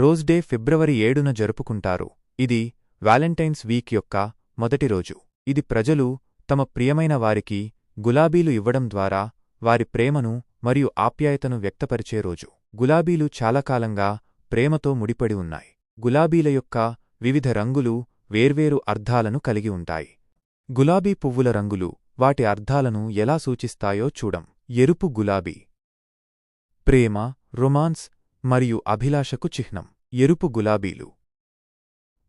Rose day ఫిబ్రవరి 7న జరుపుకుంటారు. ఇది Valentine's week యొక్క మొదటి రోజు. ఇది ప్రజలు తమ ప్రియమైన వారికి గులాబీలు ఇవ్వడం ద్వారా వారి ప్రేమను మరియు ఆప్యాయతను వ్యక్తపరిచే రోజు. గులాబీలు చాలా కాలంగా ప్రేమతో ముడిపడి ఉన్నాయి. గులాబీల యొక్క వివిధ రంగులు వేర్వేరు అర్థాలను కలిగి ఉంటాయి. గులాబీ పువ్వుల రంగులు వాటి అర్థాలను ఎలా సూచిస్తాయో చూడం. ఎరుపు గులాబీ ప్రేమ, రొమాన్స్ మరియు అభిలాషకు చిహ్నం. ఎరుపు గులాబీలు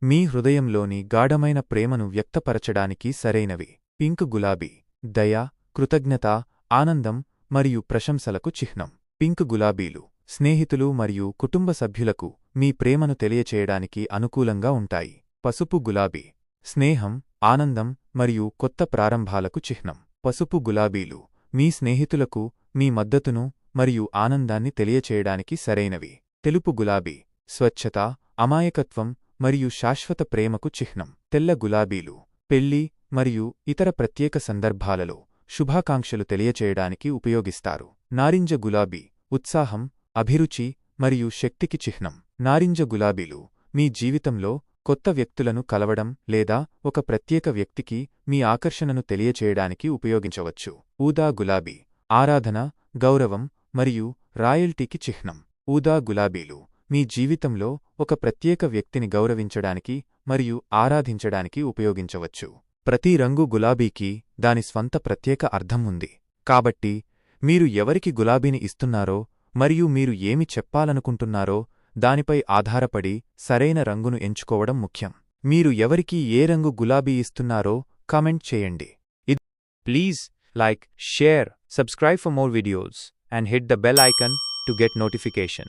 మీ హృదయంలోని గాఢమైన ప్రేమను వ్యక్తపరచడానికి సరైనవి. పింక్ గులాబీ దయ, కృతజ్ఞత, ఆనందం మరియు ప్రశంసలకు చిహ్నం. పింక్ గులాబీలు స్నేహితులు మరియు కుటుంబ సభ్యులకు మీ ప్రేమను తెలియచేయడానికి అనుకూలంగా ఉంటాయి. పసుపు గులాబీ స్నేహం, ఆనందం మరియు కొత్త ప్రారంభాలకు చిహ్నం. పసుపు గులాబీలు మీ స్నేహితులకు మీ మద్దతును మరియు ఆనందాన్ని తెలియచేయడానికి సరైనవి. తెలుపు గులాబీ స్వచ్ఛత, అమాయకత్వం మరియు శాశ్వత ప్రేమకు చిహ్నం. తెల్ల గులాబీలు పెళ్లి మరియు ఇతర ప్రత్యేక సందర్భాలలో శుభాకాంక్షలు తెలియచేయడానికి ఉపయోగిస్తారు. నారింజ గులాబీ ఉత్సాహం, అభిరుచి మరియు శక్తికి చిహ్నం. నారింజ గులాబీలు మీ జీవితంలో కొత్త వ్యక్తులను కలవడం లేదా ఒక ప్రత్యేక వ్యక్తికి మీ ఆకర్షణను తెలియచేయడానికి ఉపయోగించవచ్చు. ఊదా గులాబీ ఆరాధన, గౌరవం మరియు రాయల్టీకి చిహ్నం. ఊదా గులాబీలు మీ జీవితంలో ఒక ప్రత్యేక వ్యక్తిని గౌరవించడానికి మరియు ఆరాధించడానికి ఉపయోగించవచ్చు. ప్రతి రంగు గులాబీకి దాని స్వంత ప్రత్యేక అర్థం ఉంది. కాబట్టి మీరు ఎవరికి గులాబీని ఇస్తున్నారో మరియు మీరు ఏమి చెప్పాలనుకుంటున్నారో దానిపై ఆధారపడి సరైన రంగును ఎంచుకోవడం ముఖ్యం. మీరు ఎవరికి ఏ రంగు గులాబీ ఇస్తున్నారో కామెంట్ చేయండి. Please like, share, subscribe for more videos and hit the bell icon to get notification.